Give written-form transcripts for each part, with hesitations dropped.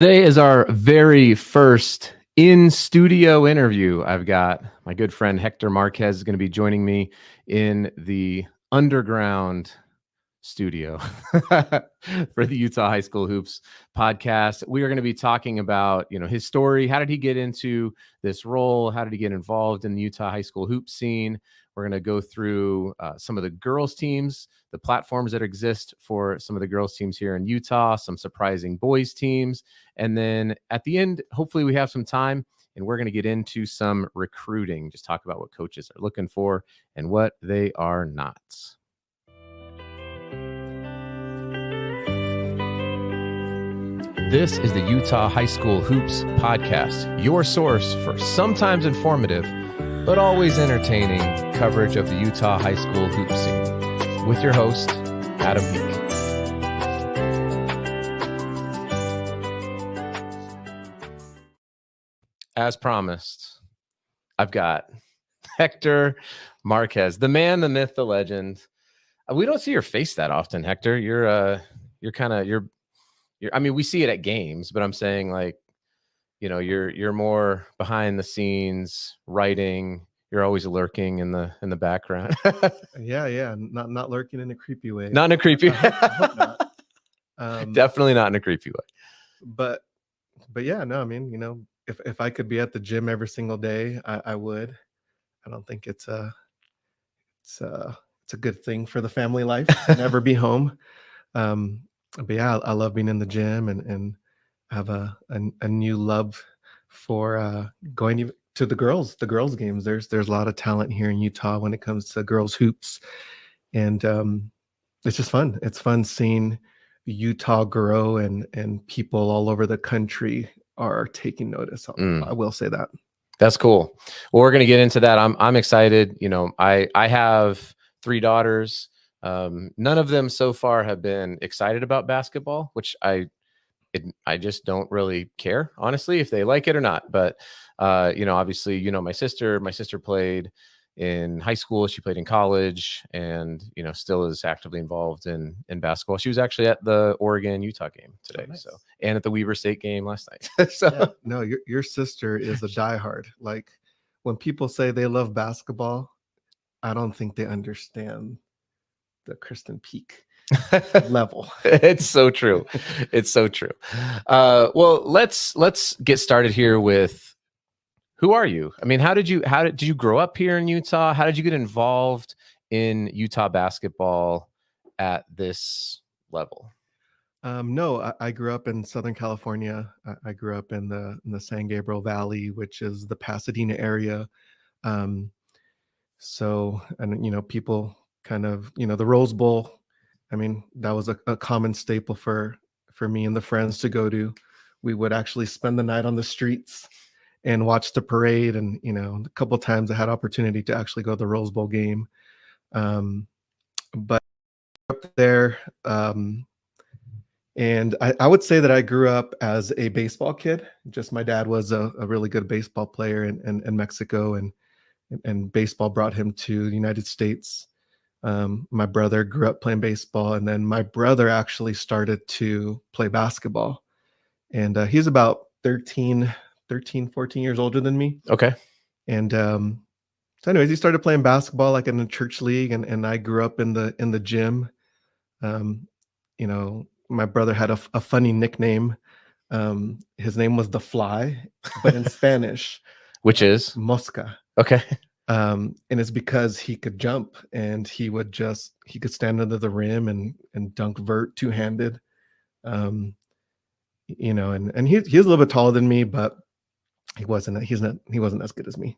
Today is our very first in-studio interview. I've got my good friend Hector Marquez is going to be joining me in the underground studio for the Utah High School Hoops podcast. We are going to be talking about, his story. How did he get into this role? How did he get involved in the Utah High School hoop scene? We're going to go through some of the girls teams, the platforms that exist for some of the girls teams here in Utah, some surprising boys teams. And then at the end, hopefully we have some time and we're going to get into some recruiting, just talk about what coaches are looking for and what they are not. This is the Utah High School Hoops podcast, your source for sometimes informative, but always entertaining coverage of the Utah High School hoop scene with your host, Adam Peak. As promised, I've got Hector Marquez, the man, the myth, the legend. We don't see your face that often, Hector. You're I mean, we see it at games, but I'm saying you're more behind the scenes, writing. You're always lurking in the background. Yeah. Not lurking in a creepy way. Not in a creepy way. I hope not. Definitely not in a creepy way. But yeah, no, I mean, if I could be at the gym every single day, I would. I don't think it's a good thing for the family life to never be home. But yeah, I love being in the gym and have a new love for going to the girls games. There's a lot of talent here in Utah when it comes to girls hoops, and it's just fun. It's fun seeing Utah grow and people all over the country are taking notice. I will say that. That's cool. Well, we're going to get into that. I'm excited. I have 3 daughters. None of them so far have been excited about basketball, which I just don't really care, honestly, if they like it or not. But, obviously, my sister played in high school. She played in college and, still is actively involved in basketball. She was actually at the Oregon-Utah game today. Oh, nice. And at the Weber State game last night. Yeah, no, your sister is a diehard. Like when people say they love basketball, I don't think they understand the Kristen Peak level. It's so true. It's so true. Well, let's get started here with who are you? I mean, how did you grow up here in Utah? How did you get involved in Utah basketball at this level? No, I grew up in Southern California. I grew up in the San Gabriel Valley, which is the Pasadena area. So, and people kind of, the Rose Bowl. I mean, that was a common staple for me and the friends to go to. We would actually spend the night on the streets and watch the parade. And, a couple of times I had opportunity to actually go to the Rose Bowl game. But up there, and I would say that I grew up as a baseball kid. Just my dad was a really good baseball player in Mexico, and baseball brought him to the United States. My brother grew up playing baseball, and then my brother actually started to play basketball. And he's about 14 years older than me. Okay. And so anyways, he started playing basketball like in a church league, and I grew up in the gym. My brother had a funny nickname. His name was The Fly, but in Spanish. Which is? Mosca. Okay. And it's because he could jump and he could stand under the rim and dunk vert two-handed. And he's a little bit taller than me, but he wasn't as good as me.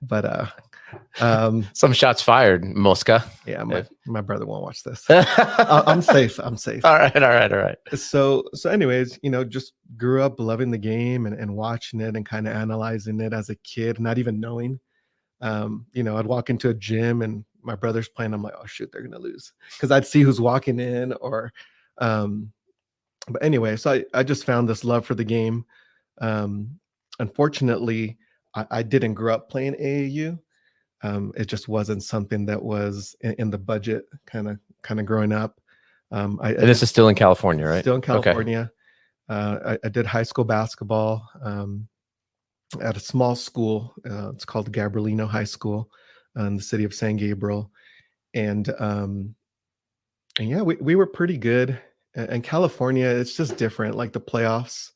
But some shots fired, Mosca. Yeah, my brother won't watch this. I'm safe. All right. So anyways, just grew up loving the game and watching it and kind of analyzing it as a kid, not even knowing. I'd walk into a gym and my brother's playing. I'm like, oh shoot, they're gonna lose, because I'd see who's walking in. But anyway, so I just found this love for the game. Unfortunately, I didn't grow up playing AAU. It just wasn't something that was in the budget kind of growing up. And this is still in California, right? Still in California. I did high school basketball at a small school. It's called Gabrielino High School in the city of San Gabriel. And yeah, we were pretty good. And California, it's just different. Like the playoffs,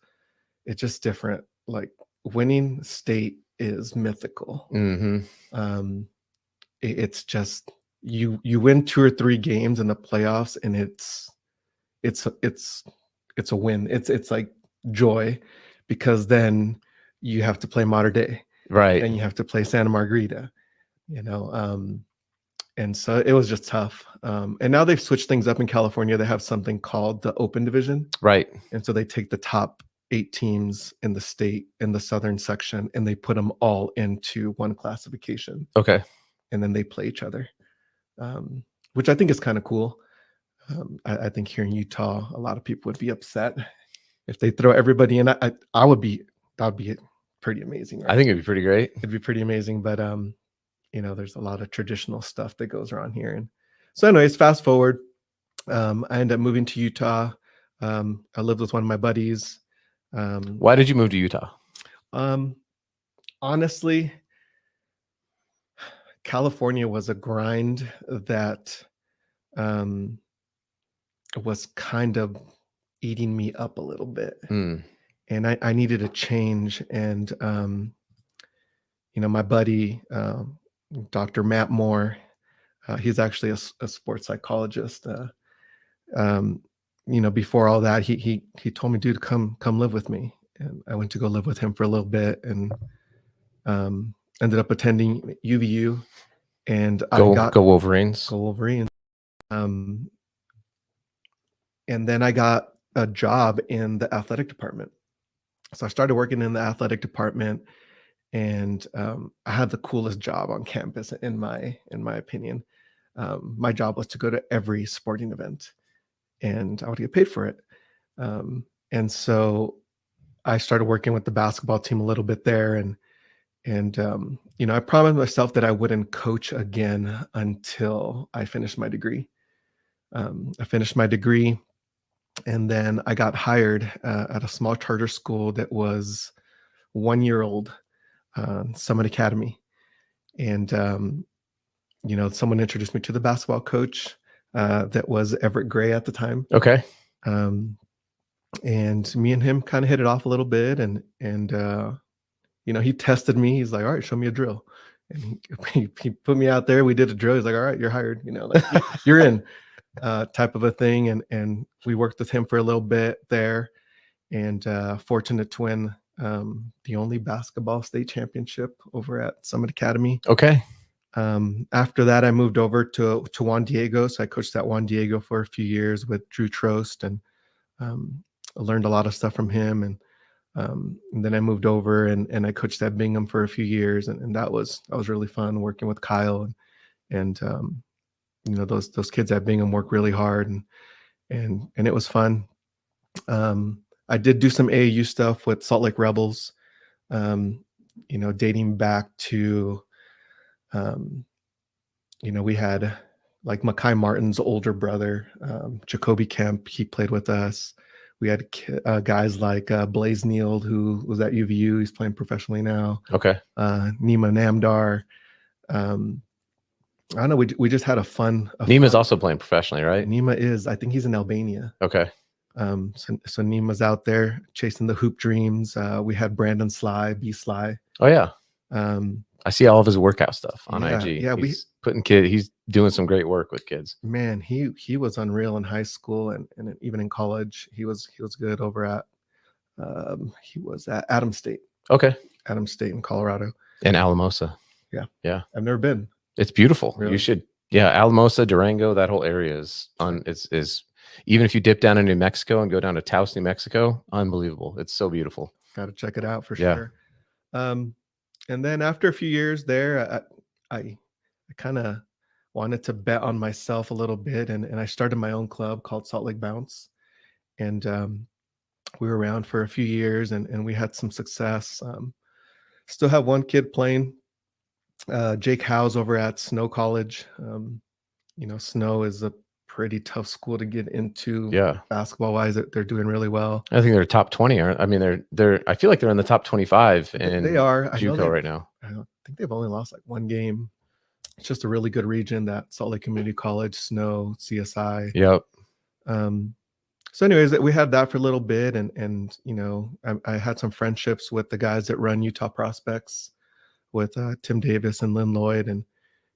it's just different. Like winning state is mythical. Hmm. It's just you win 2 or 3 games in the playoffs, and it's a win. It's like joy, because then you have to play Mater Dei, Right. and you have to play Santa Margarita, and so it was just tough. And now they've switched things up in California. They have something called the Open Division, Right. and so they take the top 8 teams in the state in the southern section, and they put them all into one classification, Okay. and then they play each other, which I think is kind of cool. I think here in Utah, a lot of people would be upset if they throw everybody in. That would be pretty amazing. Right? I think it'd be pretty great. It'd be pretty amazing, but there's a lot of traditional stuff that goes around here. And so, anyways, fast forward, I ended up moving to Utah. I lived with one of my buddies. Why did you move to Utah? Honestly, California was a grind that was kind of eating me up a little bit. And I needed a change. And, my buddy, Dr. Matt Moore, he's actually a sports psychologist. Before all that, he told me, dude, come live with me. And I went to go live with him for a little bit, and ended up attending UVU. And Go Wolverines. Go Wolverines. And then I got a job in the athletic department. So I started working in the athletic department, and I had the coolest job on campus, in my opinion. My job was to go to every sporting event, and I would get paid for it. And so I started working with the basketball team a little bit there, and I promised myself that I wouldn't coach again until I finished my degree. I finished my degree, and then I got hired at a small charter school that was 1 year old, Summit Academy. And, someone introduced me to the basketball coach that was Everett Gray at the time. Okay. And me and him kind of hit it off a little bit. And he tested me. He's like, all right, show me a drill. And he put me out there. We did a drill. He's like, all right, you're hired. You're in. Type of a thing. And we worked with him for a little bit there, and fortunate to win the only basketball state championship over at Summit Academy. Okay. After that, I moved over to Juan Diego. So I coached at Juan Diego for a few years with Drew Trost, and I learned a lot of stuff from him. And then I moved over and I coached at Bingham for a few years, and that was really fun working with Kyle, and those kids at Bingham work really hard, and it was fun. I did do some AAU stuff with Salt Lake Rebels, dating back to, we had like Makai Martin's older brother, Jacoby Kemp. He played with us. We had guys like Blaze Neal, who was at UVU. He's playing professionally now. Okay. Nima Namdar. I don't know. We just had a fun. Nima's also playing professionally, right? Nima is. I think he's in Albania. Okay. So Nima's out there chasing the hoop dreams. We had Brandon Sly, B Sly. Oh yeah. I see all of his workout stuff on IG. Yeah, he's doing some great work with kids. Man, he was unreal in high school and even in college. He was good over at he was at Adams State. Okay. Adams State in Colorado. And Alamosa. Yeah. I've never been. It's beautiful. Really? You should. Yeah, Alamosa, Durango, that whole area is even if you dip down in New Mexico and go down to Taos, New Mexico, unbelievable. It's so beautiful. Got to check it out for Yeah. sure. And then after a few years there, I kind of wanted to bet on myself a little bit, and I started my own club called Salt Lake Bounce, and we were around for a few years, and we had some success. Still have one kid playing, Jake Howes over at Snow College. Snow is a pretty tough school to get into. Yeah. Basketball wise, they're doing really well. I think they're top 20. I mean, they're. I feel like they're in the top 25 in They are. I know JUCO right now. I think they've only lost like one game. It's just a really good region, that Salt Lake Community College, Snow, CSI. Yep. So anyways, we had that for a little bit, and you know, I had some friendships with the guys that run Utah Prospects, with Tim Davis and Lynn Lloyd, and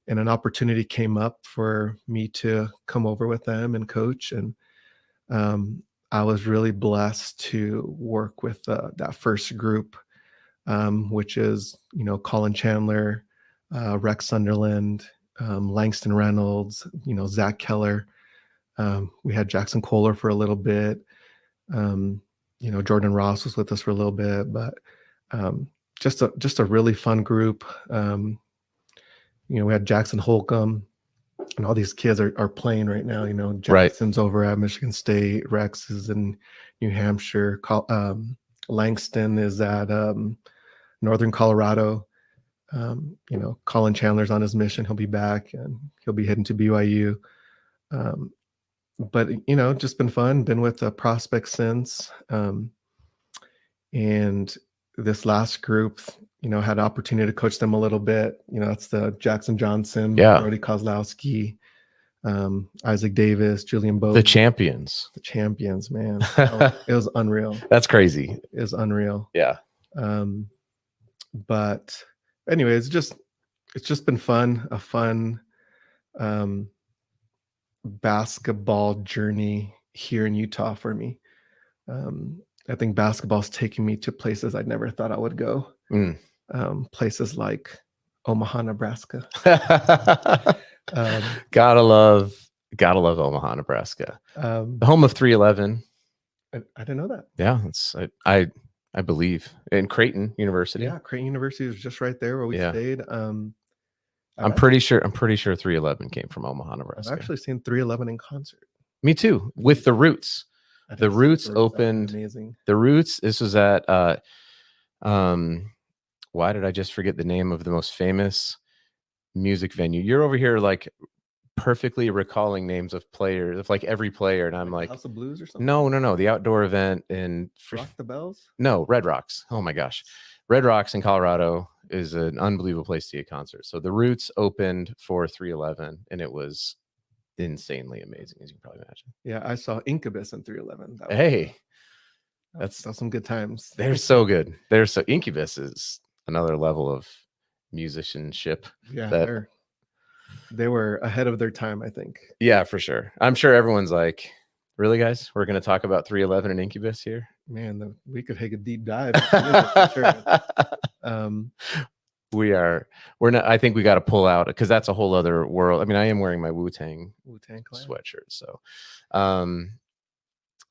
an opportunity came up for me to come over with them and coach. And I was really blessed to work with that first group, which is, you know, Colin Chandler, Rex Sunderland, Langston Reynolds, you know, Zach Keller. We had Jackson Kohler for a little bit. You know, Jordan Ross was with us for a little bit, but just a really fun group. You know, we had Jackson Holcomb, and all these kids are playing right now. You know, Jackson's over at Michigan State, Rex is in New Hampshire, Langston is at Northern Colorado. You know, Colin Chandler's on his mission. He'll be back, and he'll be heading to BYU. But you know, just been fun. Been with the Prospects since, and this last group, you know, had an opportunity to coach them a little bit. You know, that's the Jackson Johnson, Brody Kozlowski, Isaac Davis, Julian Bowden. The champions, man. It was unreal. That's crazy. It was unreal. Yeah. But anyways, it's just been fun, a fun basketball journey here in Utah for me. I think basketball's taking me to places I never thought I would go. Places like Omaha, Nebraska. Gotta love Omaha, Nebraska. The home of 311. I didn't know that. Yeah, it's I believe in Creighton University. Yeah, Creighton University is just right there where we stayed. I'm pretty sure 311 came from Omaha, Nebraska. I've actually seen 311 in concert. Me too, with the Roots. The Roots opened. Amazing. The Roots. This was at why did I just forget the name of the most famous music venue? You're over here like perfectly recalling names of players, of like every player, and I'm like House of Blues or something. No, the outdoor event in Rock the Bells. No, Red Rocks. Oh my gosh, Red Rocks in Colorado is an unbelievable place to see a concert. So the Roots opened for 311, and it was insanely amazing, as you can probably imagine. Yeah, I saw Incubus in 311. Hey, that's some good times. They're so good. They're so Incubus is another level of musicianship. Yeah, they were ahead of their time, I think. Yeah, for sure. I'm sure everyone's like, really, guys? We're going to talk about 311 and Incubus here? Man, we could take a deep dive. For sure. We're not. I think we got to pull out, because that's a whole other world. I mean, I am wearing my Wu-Tang sweatshirt. So,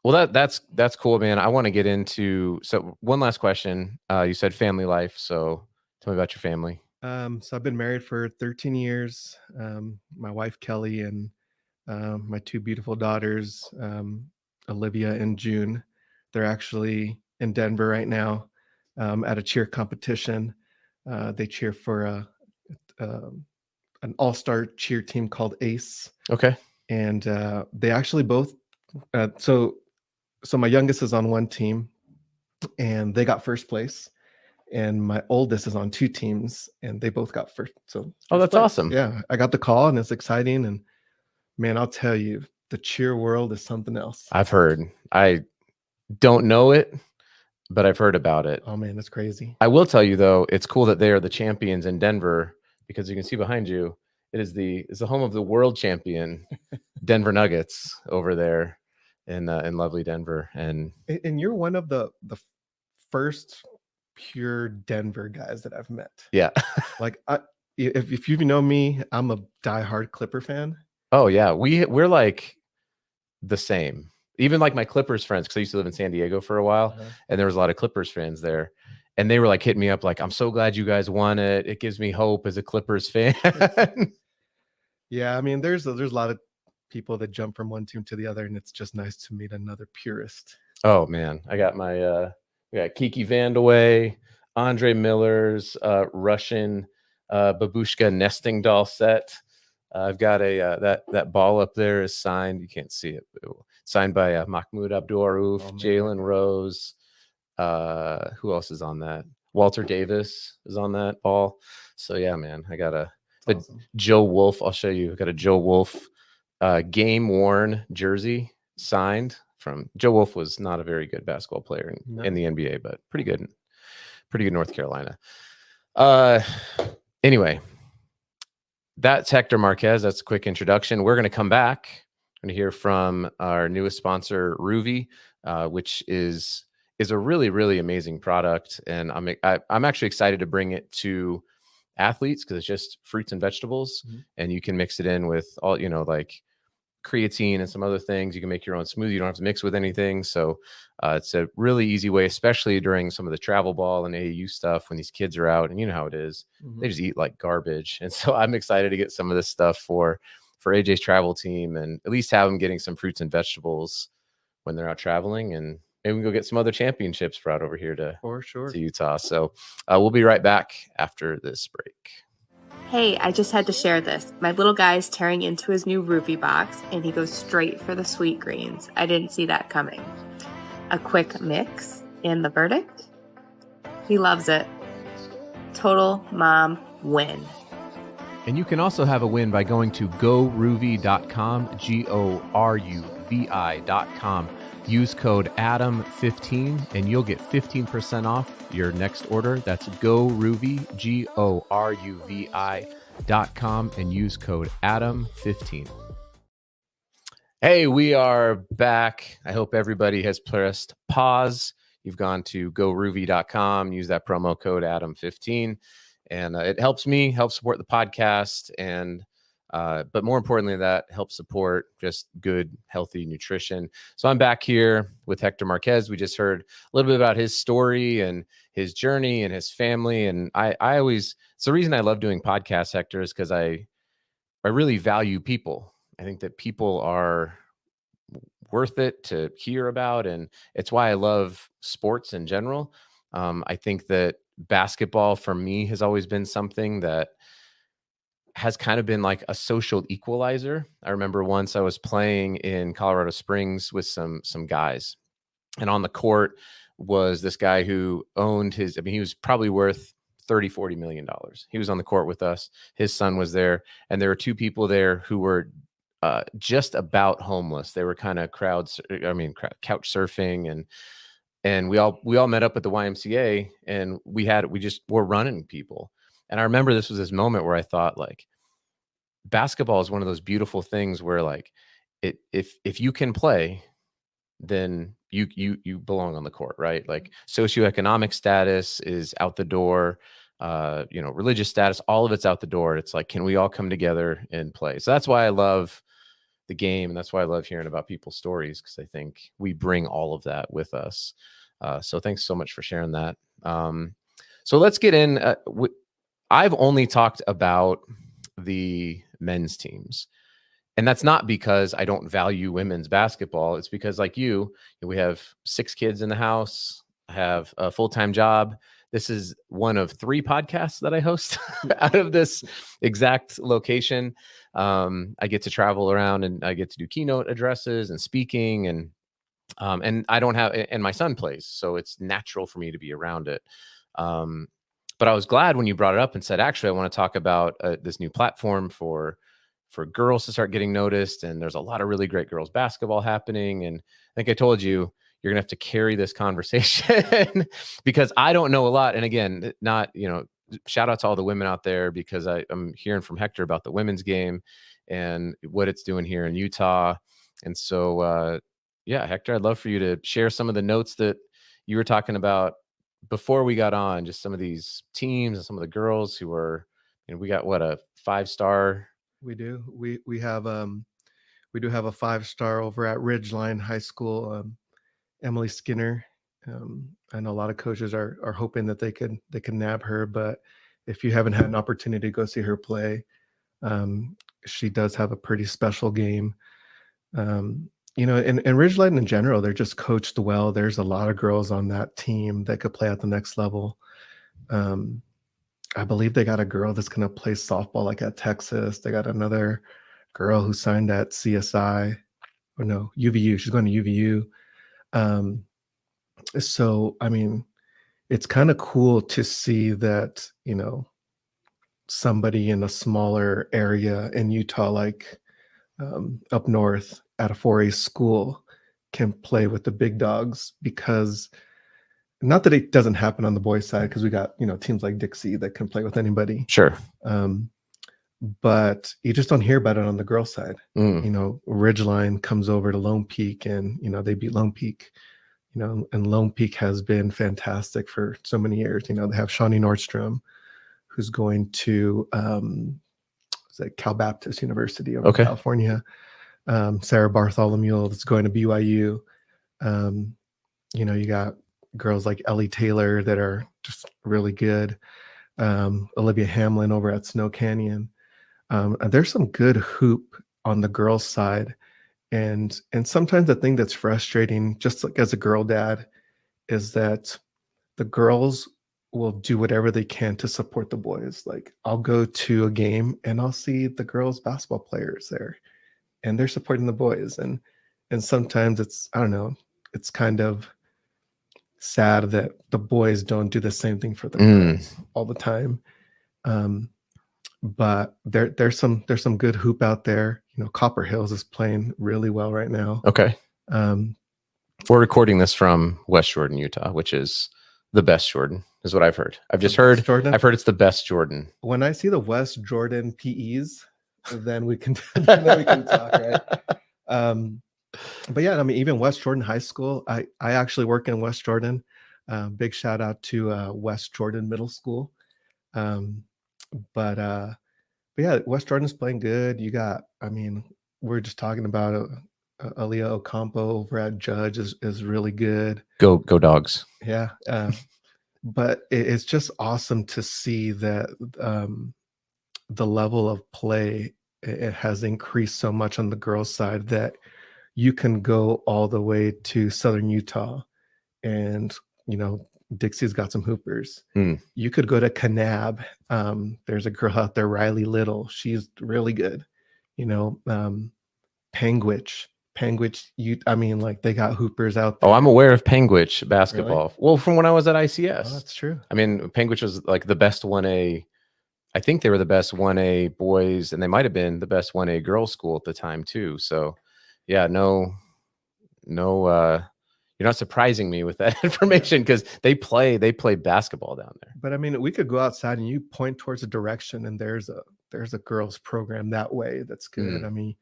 well, that's cool, man. I want to get into, so one last question. You said family life. So tell me about your family. So I've been married for 13 years. My wife, Kelly, and my two beautiful daughters, Olivia and June. They're actually in Denver right now at a cheer competition. They cheer for an all-star cheer team called ACE. Okay. And they actually both, so my youngest is on one team, and they got first place. And my oldest is on two teams, and they both got first. So that's awesome. Yeah, I got the call, and it's exciting. And man, I'll tell you, the cheer world is something else. I've heard. I don't know it, but I've heard about it. Oh man, that's crazy. I will tell you though, it's cool that they are the champions in Denver, because you can see behind you, it's the home of the world champion Denver Nuggets over there in lovely Denver. And you're one of the first pure Denver guys that I've met. Yeah. Like if you know me, I'm a diehard Clipper fan. Oh yeah, we're like the same. Even like my Clippers friends, because I used to live in San Diego for a while, and there was a lot of Clippers fans there, and they were like hitting me up like, "I'm so glad you guys won it. It gives me hope as a Clippers fan." Yeah, I mean, there's a lot of people that jump from one team to the other, and it's just nice to meet another purist. Oh man, I got my we got Kiki Vandeweghe, Andre Miller's Russian babushka nesting doll set. I've got a that ball up there is signed. You can't see it, but signed by Mahmoud Abdul-Rauf, Jalen Rose. Who else is on that? Walter Davis is on that ball. So yeah, man, I got a awesome. Joe Wolf. I'll show you. I got a Joe Wolf game worn jersey signed from Joe Wolf. Was not a very good basketball player in the NBA, but pretty good North Carolina. Anyway, that's Hector Marquez. That's a quick introduction. We're going to come back. We're going to hear from our newest sponsor, Ruvi, which is a really, really amazing product. And I'm actually excited to bring it to athletes because it's just fruits and vegetables, and you can mix it in with all, like creatine and some other things. You can make your own smoothie. You don't have to mix with anything. So it's a really easy way, especially during some of the travel ball and AAU stuff when these kids are out, and you know how it is. They just eat like garbage. And so I'm excited to get some of this stuff for AJ's travel team, and at least have them getting some fruits and vegetables when they're out traveling, and maybe we can go get some other championships brought over here to Utah. So we'll be right back after this break. Hey, I just had to share this. My little guy's tearing into his new roofie box, and he goes straight for the sweet greens. I didn't see that coming. A quick mix, and the verdict? He loves it. Total mom win. And you can also have a win by going to goruvi.com, GORUVI.com. Use code ADAM15 and you'll get 15% off your next order. That's goruvi, GORUVI.com, and use code ADAM15. Hey, we are back. I hope everybody has pressed pause. You've gone to goruvi.com, use that promo code ADAM15, and it helps me help support the podcast, and but more importantly, that helps support just good, healthy nutrition. So I'm back here with Hector Marquez. We just heard a little bit about his story and his journey and his family. And I always, it's the reason I love doing podcasts, Hector, is because I really value people. I think that people are worth it to hear about. And it's why I love sports in general. I think that basketball for me has always been something that has kind of been like a social equalizer. I remember once I was playing in Colorado Springs with some guys, and on the court was this guy who owned he was probably worth $30-40 million. He was on the court with us. His son was there, and there were two people there who were just about homeless. They were kind of couch surfing, and we all met up at the YMCA, and we just were running people. And I remember this was this moment where I thought, like, basketball is one of those beautiful things where, like, if you can play, then you belong on the court, right? Like, socioeconomic status is out the door, religious status, all of it's out the door. It's like, can we all come together and play? So that's why I love the game, and that's why I love hearing about people's stories, because I think we bring all of that with us. So thanks so much for sharing that. So let's get in. I've only talked about the men's teams, and that's not because I don't value women's basketball. It's because, like we have 6 kids in the house. I have a full-time job. This is one of 3 podcasts that I host out of this exact location. I get to travel around, and I get to do keynote addresses and speaking, and I don't have, and my son plays, so it's natural for me to be around it. But I was glad when you brought it up and said, actually, I want to talk about this new platform for girls to start getting noticed. And there's a lot of really great girls basketball happening. And I think I told you, you're gonna have to carry this conversation because I don't know a lot. And again, shout out to all the women out there, because I'm hearing from Hector about the women's game and what it's doing here in Utah. And so, Hector, I'd love for you to share some of the notes that you were talking about before we got on, just some of these teams and some of the girls who are, we got a 5-star. We do. We do have a 5-star over at Ridgeline High School. Emily Skinner. I know a lot of coaches are hoping that they can nab her, but if you haven't had an opportunity to go see her play, she does have a pretty special game. And Ridgeline in general, they're just coached well. There's a lot of girls on that team that could play at the next level. I I believe they got a girl that's going to play softball like at Texas. They got another girl who signed at CSI, or no, UVU. She's going to UVU. So, I mean, it's kind of cool to see that, somebody in a smaller area in Utah, like up north at a 4A school, can play with the big dogs, because not that it doesn't happen on the boys side, because we got, teams like Dixie that can play with anybody. Sure. But you just don't hear about it on the girls side. Ridgeline comes over to Lone Peak, and, they beat Lone Peak, and Lone Peak has been fantastic for so many years. They have Shawnee Nordstrom, who's going to Cal Baptist University over in California. Sarah Bartholomew that's going to BYU. You got girls like Ellie Taylor that are just really good. Olivia Hamlin over at Snow Canyon. There's some good hoop on the girls' side. And sometimes the thing that's frustrating, just like as a girl dad, is that the girls will do whatever they can to support the boys. Like, I'll go to a game and I'll see the girls basketball players there, and they're supporting the boys. And sometimes it's, I don't know, it's kind of sad that the boys don't do the same thing for the girls all the time. But there's some good hoop out there. Copper Hills is playing really well right now. Okay. We're recording this from West Jordan, Utah, which is the best Jordan, is what I've heard. I've heard it's the best Jordan. When I see the West Jordan PEs, then we can talk, right? But yeah, I mean, even West Jordan High School, I actually work in West Jordan. Big shout out to West Jordan Middle School. But yeah, West Jordan's playing good. You got, I mean, we're just talking about Aaliyah Ocampo over at Judge is really good. Go Dogs. Yeah. But it's just awesome to see that the level of play, it has increased so much on the girls' side that you can go all the way to Southern Utah, and, Dixie's got some hoopers. You could go to Kanab. There's a girl out there, Riley Little. She's really good. Panguitch. I mean, like, they got hoopers out there. Oh, I'm aware of Panguitch basketball. Really? Well, from when I was at ICS. Oh, that's true. I mean, Panguitch was like the best 1A. I think they were the best 1A boys, and they might have been the best 1A girls school at the time too. So, yeah, no, you're not surprising me with that information, because they play basketball down there. But I mean, we could go outside and you point towards a direction, and there's a girls program that way that's good. I mean,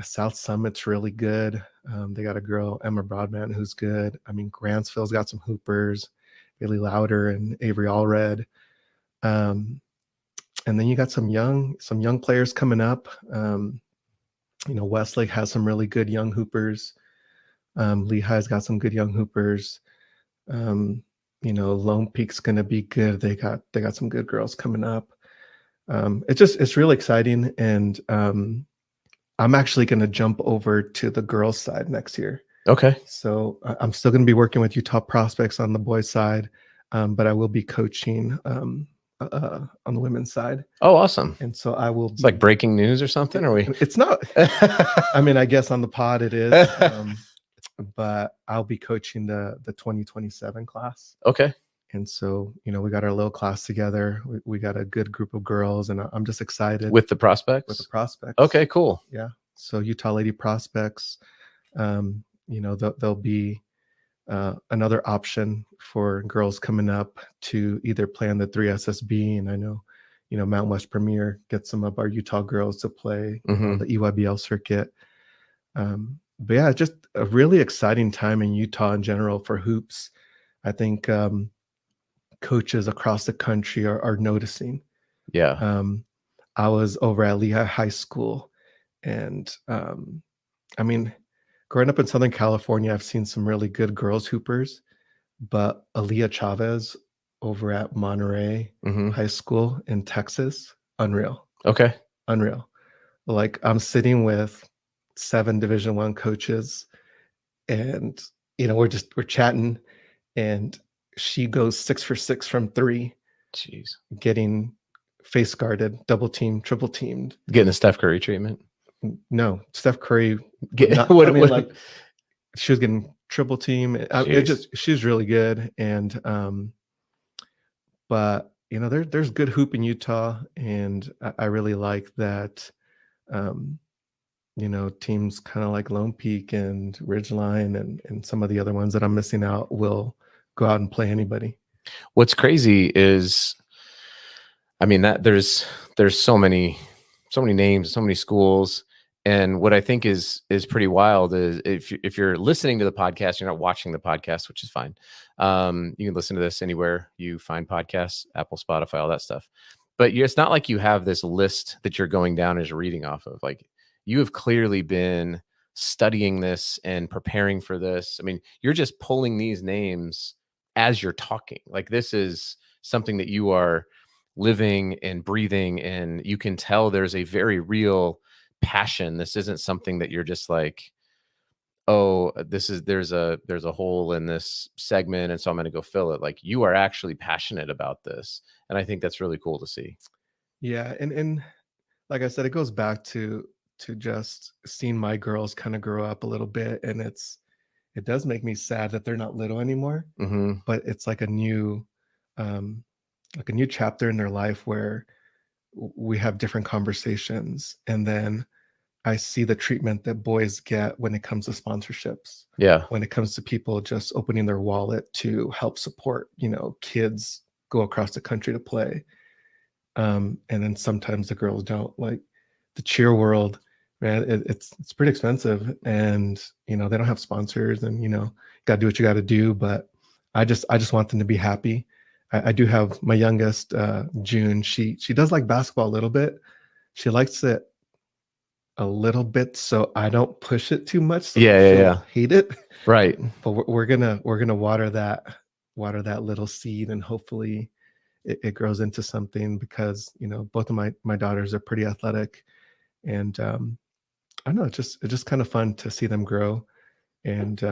South Summit's really good. They got a girl, Emma Broadman, who's good. I mean, Grantsville's got some hoopers, Bailey Louder and Avery Allred. And then you got some young players coming up. Westlake has some really good young hoopers. Lehigh's got some good young hoopers. Lone Peak's going to be good. They got some good girls coming up. It's really exciting. And I'm actually going to jump over to the girls' side next year. Okay. So I'm still going to be working with Utah Prospects on the boys' side, but I will be coaching on the women's side. Oh, awesome. And so I will. It's like breaking news or something, or we? It's not. I mean, I guess on the pod it is. But I'll be coaching the 2027 class. Okay. And so, we got our little class together. We got a good group of girls, and I'm just excited. With the prospects? With the prospects. Okay, cool. Yeah. So Utah Lady Prospects, there'll be another option for girls coming up to either play on the 3SSB. And I know, Mountain West Premier gets some of our Utah girls to play on the EYBL circuit. But yeah, just a really exciting time in Utah in general for hoops. I think coaches across the country are noticing. Yeah. I was over at Lehigh High School, and I mean, growing up in Southern California, I've seen some really good girls hoopers, but Aaliyah Chavez over at Monterey High School in Texas, unreal. Okay. Unreal. Like, I'm sitting with 7 Division I coaches, and we're chatting, and she goes 6 for 6 from 3. Jeez. getting face guarded, double teamed, triple teamed. Getting the Steph Curry treatment. No, Steph Curry. What- I mean, what- like she was getting triple team. She's really good, and but you know, there's good hoop in Utah, and I really like that. You know, teams kind of like Lone Peak and Ridgeline and some of the other ones that I'm missing out will go out and play anybody. What's crazy is, I mean, that there's so many names, so many schools. And what I think is pretty wild is if you're listening to the podcast, you're not watching the podcast, which is fine. You can listen to this anywhere you find podcasts, Apple, Spotify, all that stuff. But it's not like you have this list that you're going down as you're reading off of. Like, you have clearly been studying this and preparing for this. I mean, you're just pulling these names as you're talking. Like, this is something that you are living and breathing, and you can tell there's a very real passion. This isn't something that you're just like, oh, there's a hole in this segment, and so I'm going to go fill it. Like, you are actually passionate about this, and I think that's really cool to see. Yeah, and like I said, it goes back to just seeing my girls kind of grow up a little bit, and it does make me sad that they're not little anymore. Mm-hmm. But it's like a new chapter in their life where we have different conversations, and then I see the treatment that boys get when it comes to sponsorships. Yeah. When it comes to people just opening their wallet to help support, you know, kids go across the country to play. And then sometimes the girls don't. Like the cheer world, man, it's pretty expensive, and you know, they don't have sponsors, and you know, got to do what you got to do. But I just want them to be happy. I do have my youngest, June. She does like basketball a little bit. She likes it a little bit, so I don't push it too much. So Yeah. Hate it, Right. but we're gonna water that little seed, and hopefully it grows into something, because you know, both of my daughters are pretty athletic, and I don't know, it's just kind of fun to see them grow. And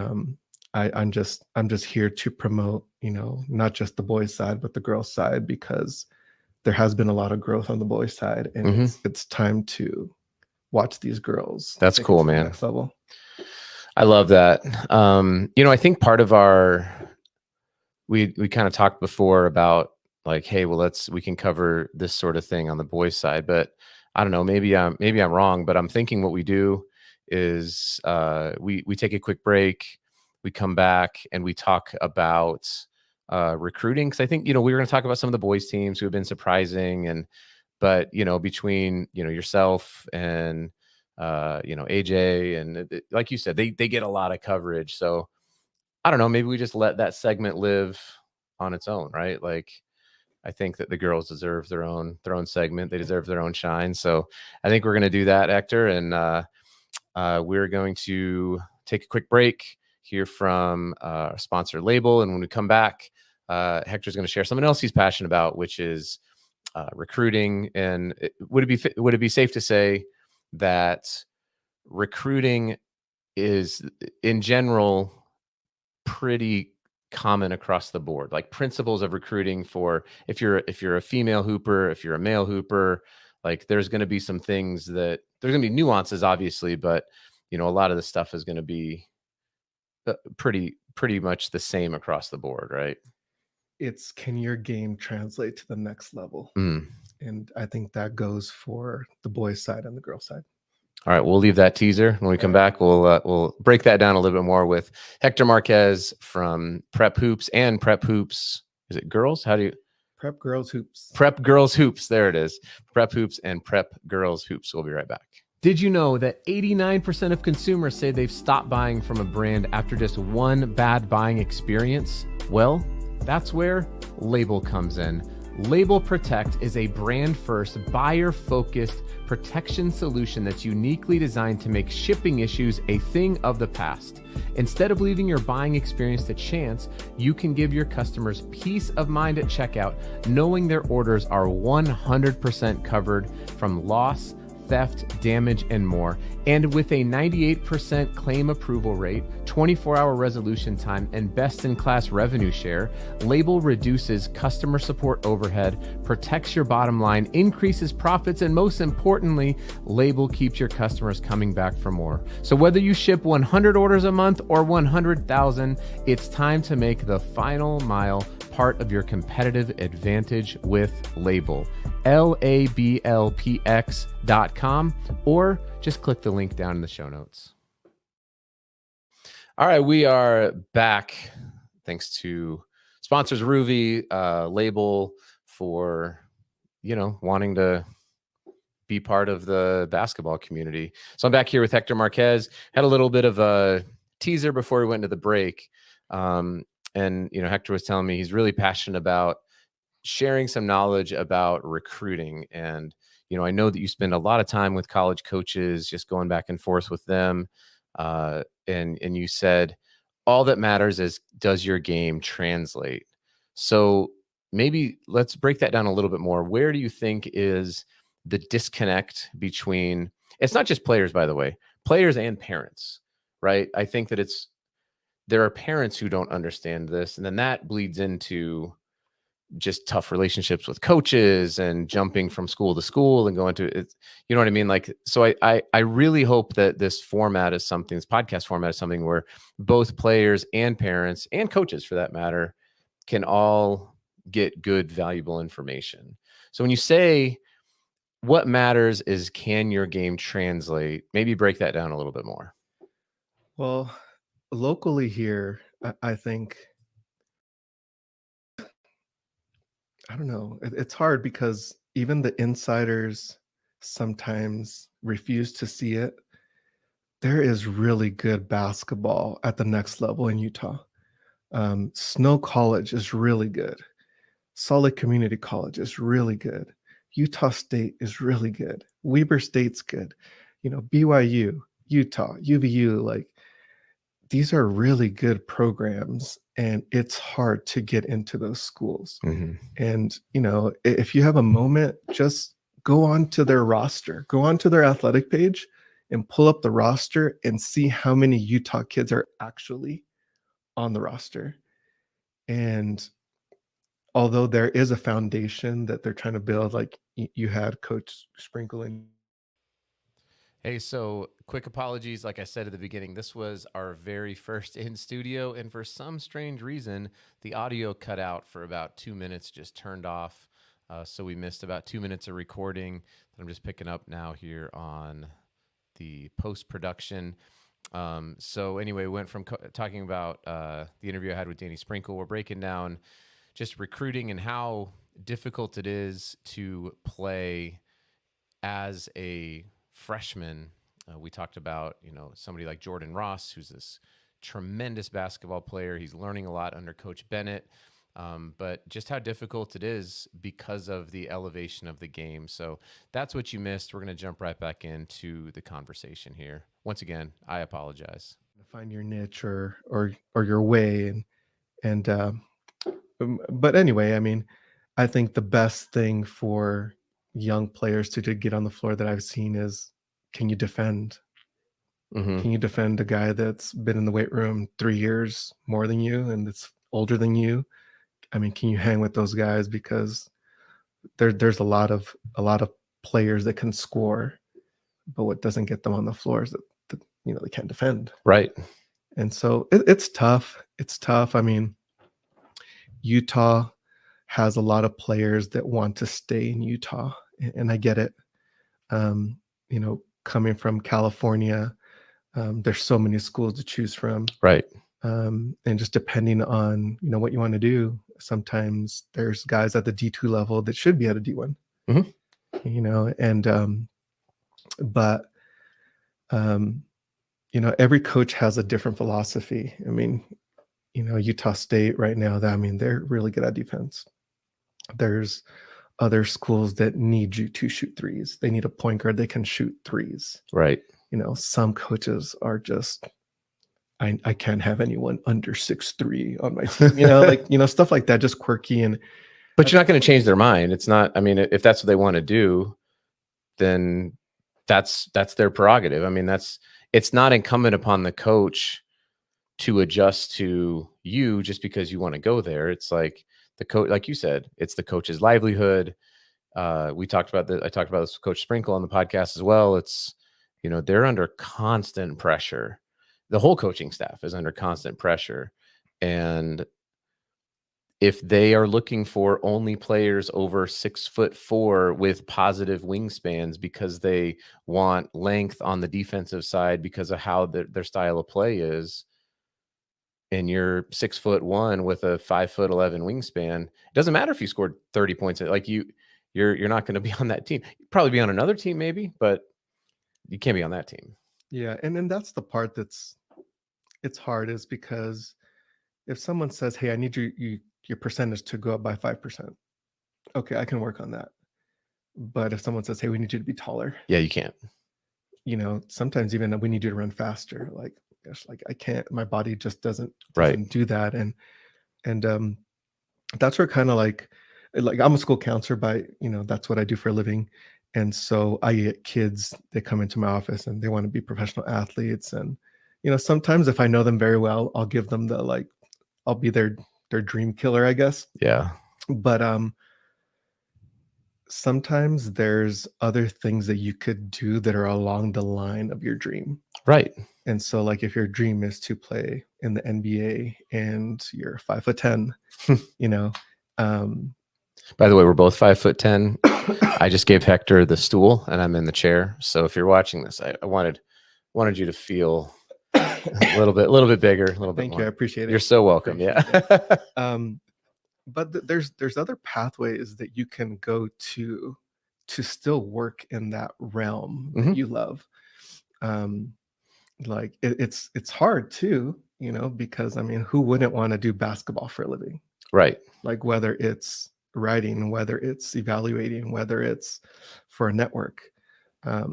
I'm just here to promote, you know, not just the boys side but the girls side, because there has been a lot of growth on the boys side, and it's time to watch these girls. That's cool, man. Next level. I love that. You know, I think part of we kind of talked before about like, hey, well, we can cover this sort of thing on the boys side, but I don't know, maybe I'm wrong, but I'm thinking what we do is we take a quick break, we come back, and we talk about recruiting. Cause I think, you know, we were going to talk about some of the boys teams who have been surprising, but you know, between, you know, yourself and you know, AJ, and like you said, they get a lot of coverage. So I don't know, maybe we just let that segment live on its own, right? Like, I think that the girls deserve their own segment. They deserve their own shine. So I think we're going to do that, Hector. And we're going to take a quick break, hear from our sponsor Label. And when we come back, Hector's going to share something else he's passionate about, which is recruiting. And would it be safe to say that recruiting is in general pretty common across the board, like principles of recruiting for if you're a female hooper, if you're a male hooper, like there's going to be some things that there's going to be nuances, obviously, but you know, a lot of the stuff is going to be pretty much the same across the board, right? It's, can your game translate to the next level? And I think that goes for the boys side and the girls side. All right, we'll leave that teaser. When we come back, we'll break that down a little bit more with Hector Marquez from Prep Hoops and Prep Hoops. Is it girls? How do you? Prep Girls Hoops. Prep Girls Hoops. There it is. Prep Hoops and Prep Girls Hoops. We'll be right back. Did you know that 89% of consumers say they've stopped buying from a brand after just one bad buying experience? Well, that's where Label comes in. Label Protect is a brand-first, buyer-focused protection solution that's uniquely designed to make shipping issues a thing of the past. Instead of leaving your buying experience to chance, you can give your customers peace of mind at checkout, knowing their orders are 100% covered from loss, theft, damage, and more. And with a 98% claim approval rate, 24-hour resolution time, and best-in-class revenue share, Label reduces customer support overhead, protects your bottom line, increases profits, and most importantly, Label keeps your customers coming back for more. So whether you ship 100 orders a month or 100,000, it's time to make the final mile part of your competitive advantage with Label. lablpx.com, or just click the link down in the show notes. All right, we are back thanks to sponsors Ruvi, Label, for wanting to be part of the basketball community. So I'm back here with Hector Marquez. Had a little bit of a teaser before we went into the break. And Hector was telling me he's really passionate about sharing some knowledge about recruiting. And I know that you spend a lot of time with college coaches, just going back and forth with them. And you said all that matters is, does your game translate? So maybe let's break that down a little bit more. Where do you think is the disconnect between, it's not just players, by the way, players and parents, right? I think that there are parents who don't understand this, and then that bleeds into just tough relationships with coaches and jumping from school to school and going to it. You know what I mean? Like, so I really hope that this format is something, this podcast format is something where both players and parents and coaches, for that matter, can all get good, valuable information. So when you say what matters is, can your game translate? Maybe break that down a little bit more. Well, locally here, I think, I don't know. It's hard because even the insiders sometimes refuse to see it. There is really good basketball at the next level in Utah. Snow College is really good. Salt Lake Community College is really good. Utah State is really good. Weber State's good. BYU, Utah, UVU, like, these are really good programs, and it's hard to get into those schools. Mm-hmm. And, if you have a moment, just go on to their roster, go on to their athletic page and pull up the roster and see how many Utah kids are actually on the roster. And although there is a foundation that they're trying to build, like you had Coach Sprinkle in. Hey, so quick apologies. Like I said at the beginning, this was our very first in studio, and for some strange reason, the audio cut out for about 2 minutes, just turned off. So we missed about 2 minutes of recording that I'm just picking up now here on the post-production. So anyway, we went from talking about the interview I had with Danny Sprinkle. We're breaking down just recruiting and how difficult it is to play as a freshman. We talked about, somebody like Jordan Ross, who's this tremendous basketball player. He's learning a lot under Coach Bennett, but just how difficult it is because of the elevation of the game. So that's what you missed. We're going to jump right back into the conversation here. Once again, I apologize. Find your niche or your way, and but anyway, I mean, I think the best thing for young players to get on the floor that I've seen is, can you defend? Mm-hmm. Can you defend a guy that's been in the weight room 3 years more than you and that's older than you? I mean, can you hang with those guys? Because there's a lot of players that can score, but what doesn't get them on the floor is that they can't defend. Right. And so it's tough. It's tough. I mean, Utah has a lot of players that want to stay in Utah, and I get it. Coming from California, there's so many schools to choose from. Right. And just depending on, what you want to do, sometimes there's guys at the D2 level that should be at a D1, mm-hmm. But every coach has a different philosophy. I mean, Utah State right now, they're really good at defense. There's other schools that need you to shoot threes. They need a point guard that can shoot threes. Right. Some coaches are just, I can't have anyone under 6'3" on my team, stuff like that, just quirky. But you're not going to change their mind. It's not, if that's what they want to do, then that's their prerogative. I mean, it's not incumbent upon the coach to adjust to you just because you want to go there. It's like the coach, like you said, it's the coach's livelihood. I talked about this with Coach Sprinkle on the podcast as well. It's, they're under constant pressure. The whole coaching staff is under constant pressure. And if they are looking for only players over 6'4" with positive wingspans because they want length on the defensive side because of how their style of play is, and you're 6'1" with a 5'11" wingspan, it doesn't matter if you scored 30 points. Like you're not going to be on that team. You'd probably be on another team maybe, but you can't be on that team. Yeah, and then that's the part it's hard, is because if someone says, "Hey, I need your percentage to go up by 5%," okay, I can work on that. But if someone says, "Hey, we need you to be taller," Yeah, you can't. Sometimes even we need you to run faster. Like, gosh, like I can't. My body just doesn't Right. do that, and that's where kind of like I'm a school counselor by that's what I do for a living. And so I get kids, they come into my office and they want to be professional athletes. And sometimes if I know them very well, I'll give them I'll be their dream killer, I guess. Yeah. But sometimes there's other things that you could do that are along the line of your dream. Right. And so like if your dream is to play in the NBA and you're 5'10", by the way, we're both 5'10". I just gave Hector the stool and I'm in the chair. So if you're watching this, I wanted you to feel a little bit bigger, a little bit Thank more. you. I appreciate it. You're so welcome. Yeah. But there's other pathways that you can go to still work in that realm that you love. Like it's hard too, because I mean, who wouldn't want to do basketball for a living? Right. Like whether it's writing, whether it's evaluating, whether it's for a network. I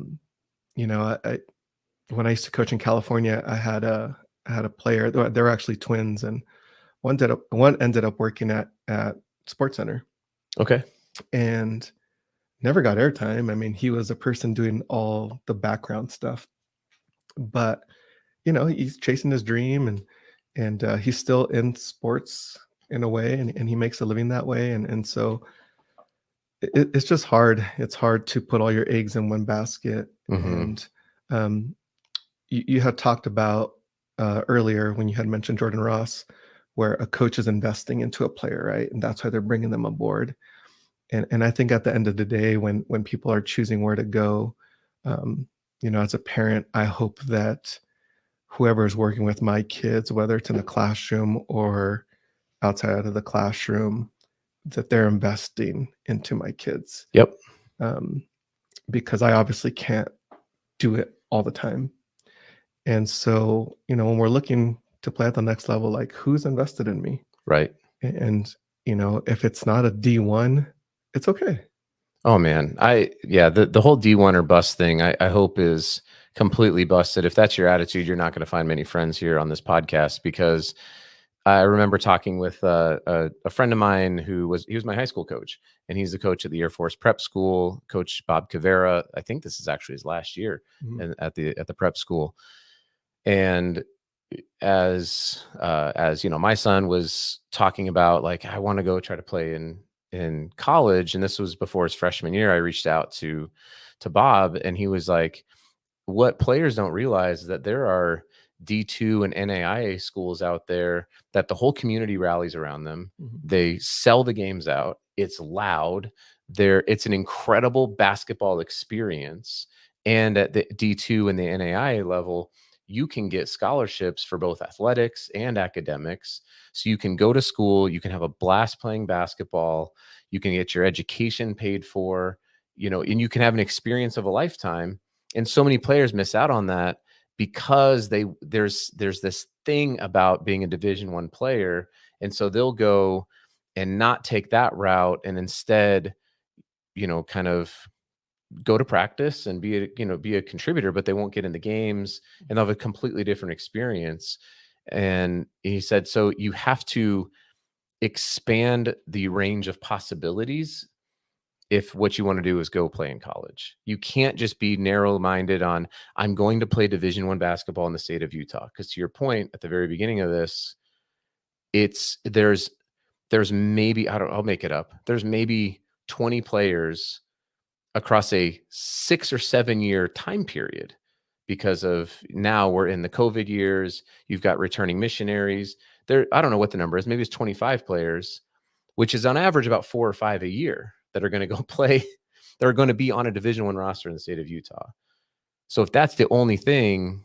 when I used to coach in California, I had a player. They were actually twins, and one ended up working at SportsCenter. Okay. And never got airtime. I mean, he was a person doing all the background stuff, but he's chasing his dream, and he's still in sports in a way, and he makes a living that way. And so it's just hard. It's hard to put all your eggs in one basket. And you had talked about earlier when you had mentioned Jordan Ross, where a coach is investing into a player, right? And that's why they're bringing them aboard. And I think at the end of the day, when people are choosing where to go, as a parent, I hope that whoever is working with my kids, whether it's in the classroom or outside of the classroom, that they're investing into my kids. Yep. Because I obviously can't do it all the time. And so, when we're looking to play at the next level, like who's invested in me? Right. And, if it's not a D1, it's okay. Oh man. The whole D1 or bust thing, I hope is completely busted. If that's your attitude, you're not going to find many friends here on this podcast, because I remember talking with a friend of mine he was my high school coach, and he's the coach at the Air Force prep school, Coach Bob Cavera. I think this is actually his last year at the prep school. And as my son was talking about, like, I want to go try to play in college, and this was before his freshman year, I reached out to Bob, and he was like, what players don't realize is that there are D2 and NAIA schools out there that the whole community rallies around them. They sell the games out. It's loud. It's an incredible basketball experience. And at the D2 and the NAIA level, you can get scholarships for both athletics and academics. So you can go to school, you can have a blast playing basketball, you can get your education paid for, and you can have an experience of a lifetime. And so many players miss out on that because there's this thing about being a Division I player. And so they'll go and not take that route, and instead, kind of go to practice and be a contributor, but they won't get in the games, and they'll have a completely different experience. And he said, so you have to expand the range of possibilities if what you want to do is go play in college. You can't just be narrow-minded on, I'm going to play Division I basketball in the state of Utah. Because to your point at the very beginning of this, there's maybe, I'll make it up. There's maybe 20 players across a 6 or 7 year time period, because of now we're in the COVID years. You've got returning missionaries there. I don't know what the number is. Maybe it's 25 players, which is on average about 4 or 5 a year that are going to go play. They're going to be on a Division I roster in the state of Utah. So if that's the only thing,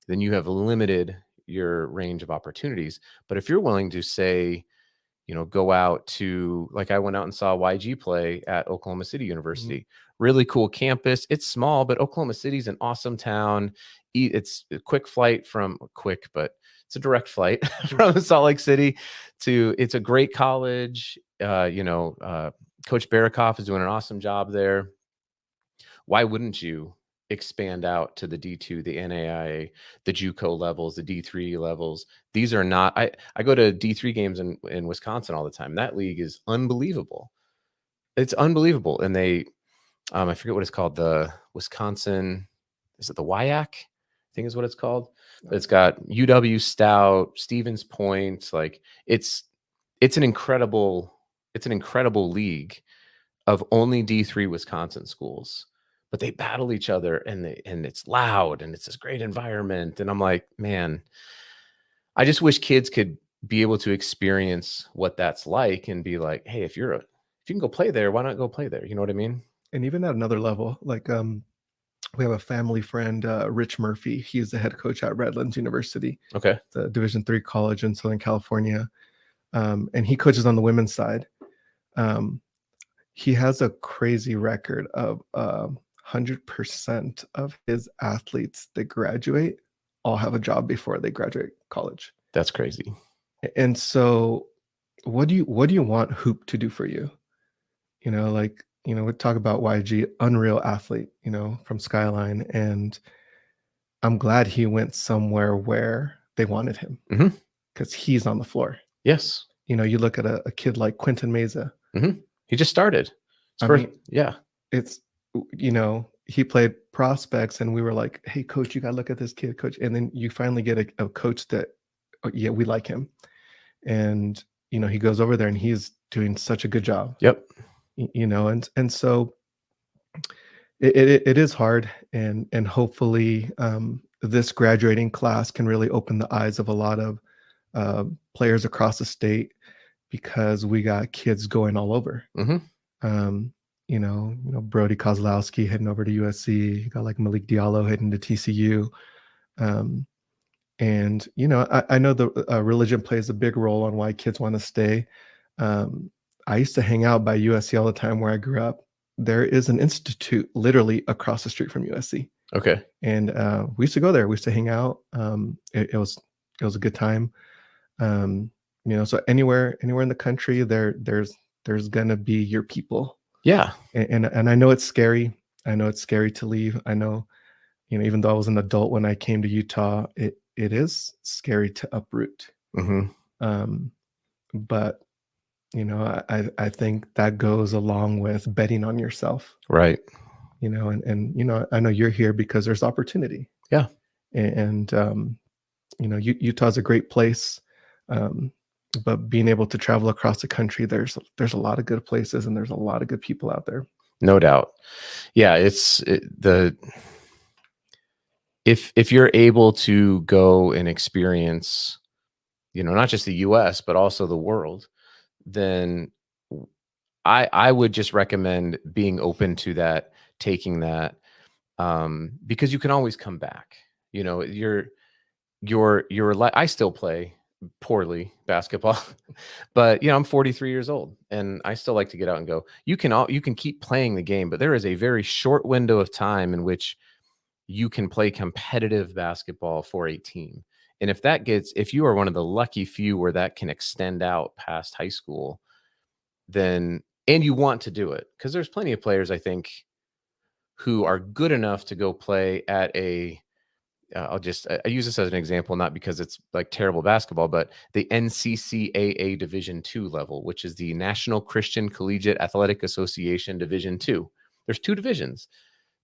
then you have limited your range of opportunities. But if you're willing to say, go out to, like, I went out and saw YG play at Oklahoma City University. Really cool campus. It's small, but Oklahoma City's an awesome town. It's a but it's a direct flight from Salt Lake City it's a great college. Coach Barakoff is doing an awesome job there. Why wouldn't you expand out to the D2, the NAIA, the JUCO levels, the D3 levels? These are not, I go to D3 games in Wisconsin all the time. That league is unbelievable. It's unbelievable. And they, I forget what it's called. The Wisconsin, is it the WIAC? I think is what it's called. It's got UW, Stout, Stevens Point. Like it's an incredible league of only D3 Wisconsin schools. But they battle each other, and it's loud, and it's this great environment. And I'm like, man, I just wish kids could be able to experience what that's like and be like, hey, if you can go play there, why not go play there? You know what I mean? And even at another level, like we have a family friend, Rich Murphy. He's the head coach at Redlands University. Okay. The Division III college in Southern California. And he coaches on the women's side. He has a crazy record of 100% of his athletes that graduate all have a job before they graduate college. That's crazy. And so what do you want hoop to do for you? We talk about YG, unreal athlete, from Skyline. And I'm glad he went somewhere where they wanted him, because he's on the floor. Yes. You look at a kid like Quentin Meza. He just started. It's, he played prospects, and we were like, hey, coach, you got to look at this kid, coach. And then you finally get a coach that, we like him. And, he goes over there and he's doing such a good job. Yep. And so it is hard. And hopefully this graduating class can really open the eyes of a lot of players across the state, because we got kids going all over. Brody Kozlowski heading over to USC. You got like Malik Diallo heading to TCU. And I know the religion plays a big role on why kids want to stay. I used to hang out by USC all the time where I grew up. There is an institute literally across the street from USC. Okay. And we used to go there. We used to hang out. It was a good time. So anywhere in the country, there's gonna be your people. Yeah. And I know it's scary. I know it's scary to leave. I know, even though I was an adult when I came to Utah, it is scary to uproot. But I think that goes along with betting on yourself. Right. And I know you're here because there's opportunity. Yeah. And Utah's a great place. But being able to travel across the country, there's a lot of good places, and there's a lot of good people out there. No doubt. Yeah. If you're able to go and experience, not just the US, but also the world, then I would just recommend being open to that, taking that, because you can always come back. I still play poorly basketball, but I'm 43 years old, and I still like to get out and go. You can keep playing the game, but there is a very short window of time in which you can play competitive basketball for a team. And if you are one of the lucky few where that can extend out past high school, and you want to do it, because there's plenty of players, I think, who are good enough to go play at a I use this as an example, not because it's like terrible basketball, but the NCCAA Division II level, which is the National Christian Collegiate Athletic Association Division II. There's 2 divisions.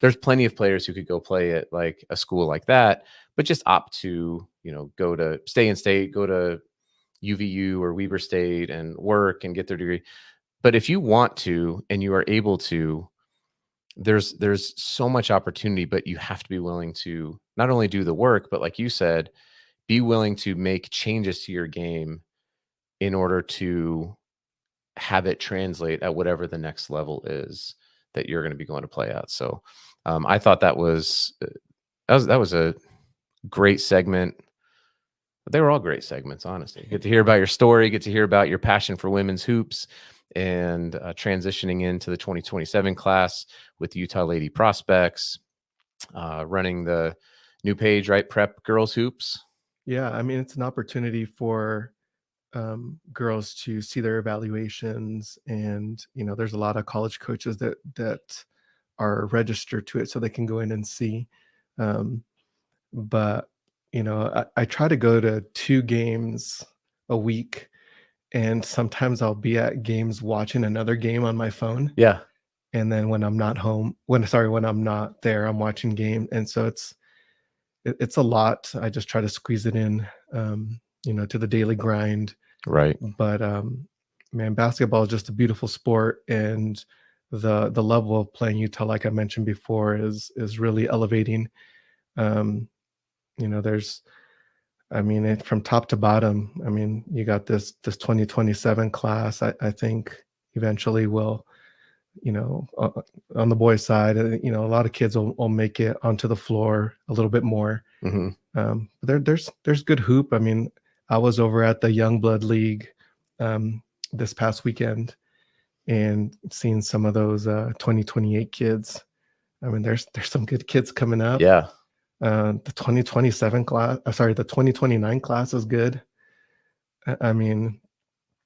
There's plenty of players who could go play at like a school like that, but just opt to, go to stay in state, go to UVU or Weber State and work and get their degree. But if you want to and you are able to, there's so much opportunity, but you have to be willing to not only do the work, but like you said, be willing to make changes to your game in order to have it translate at whatever the next level is that you're going to be going to play at. So I thought that was a great segment. They were all great segments, honestly. Get to hear about your story, get to hear about your passion for women's hoops, and transitioning into the 2027 class with the Utah Lady Prospects, running the new page, right? Prep Girls Hoops. Yeah, I mean, it's an opportunity for girls to see their evaluations, and there's a lot of college coaches that are registered to it, so they can go in and see. But I try to go to 2 games a week, and sometimes I'll be at games watching another game on my phone. Yeah. And then when I'm not there, I'm watching game. And so it's a lot. I just try to squeeze it in, to the daily grind. Right. But man, basketball is just a beautiful sport, and the level of playing Utah, like I mentioned before, is really elevating. From top to bottom, you got this 2027 class. I think eventually will, on the boys' side, a lot of kids will make it onto the floor a little bit more. Mm-hmm. But there's good hoop. I mean, I was over at the Youngblood League this past weekend and seeing some of those 2028 kids. I mean, there's some good kids coming up. Yeah. The 2027 class, the 2029 class is good. I mean,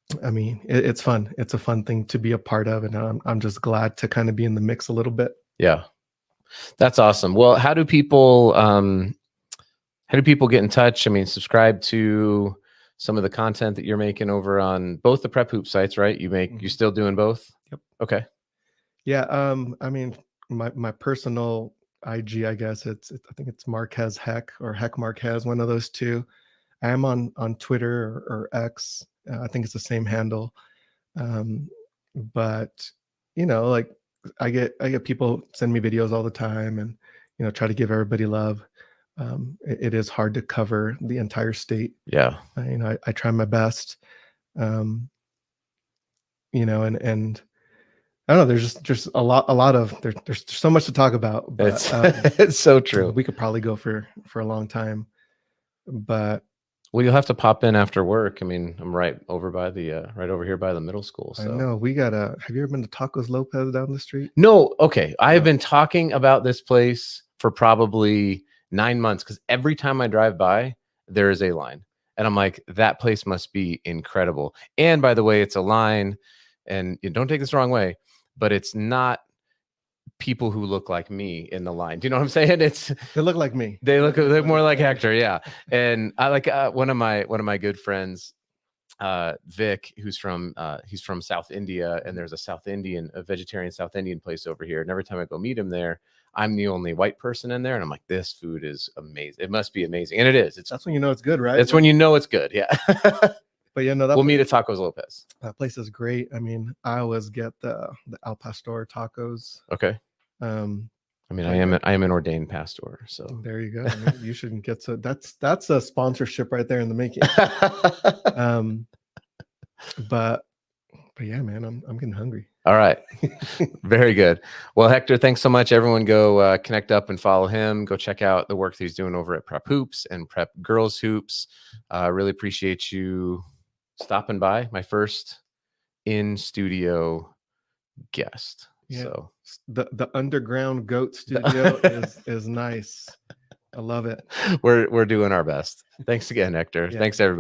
it's fun. It's a fun thing to be a part of, and I'm just glad to kind of be in the mix a little bit. Yeah, that's awesome. Well, how do people get in touch? I mean, subscribe to some of the content that you're making over on both the Prep Hoop sites, right? You still doing both? Yep. Okay. Yeah. My personal IG, I guess I think it's Marquez Heck or Heck Marquez, one of those 2. I am on Twitter or X. I think it's the same handle. But like I get people send me videos all the time, and try to give everybody love. It is hard to cover the entire state. Yeah. I try my best. And I don't know. There's just a lot of there's so much to talk about. But, it's so true. We could probably go for a long time, but you'll have to pop in after work. I mean, I'm right over here by the middle school. So I know we gotta. Have you ever been to Tacos Lopez down the street? No. Okay, I have been talking about this place for probably 9 months because every time I drive by, there is a line, and I'm like, that place must be incredible. And by the way, it's a line, and don't take this the wrong way, but it's not people who look like me in the line. Do you know what I'm saying? They look like me. They look more like Hector. Yeah. And I like one of my good friends, Vic, he's from South India, and there's a vegetarian South Indian place over here. And every time I go meet him there, I'm the only white person in there. And I'm like, this food is amazing. It must be amazing. And it is. That's when you know it's good, right? That's when you know it's good. Yeah. But no, we'll meet at Tacos Lopez. That place is great. I mean, I always get the Al Pastor tacos. Okay. I mean, I am an ordained pastor, so there you go. You shouldn't get so that's a sponsorship right there in the making. But yeah, man, I'm getting hungry. All right. Very good. Well, Hector, thanks so much. Everyone go connect up and follow him. Go check out the work that he's doing over at Prep Hoops and Prep Girls Hoops. Really appreciate you stopping by. My first in studio guest. Yeah. So the underground goat studio is nice. I love it. We're doing our best. Thanks again, Hector. Yeah. Thanks everybody.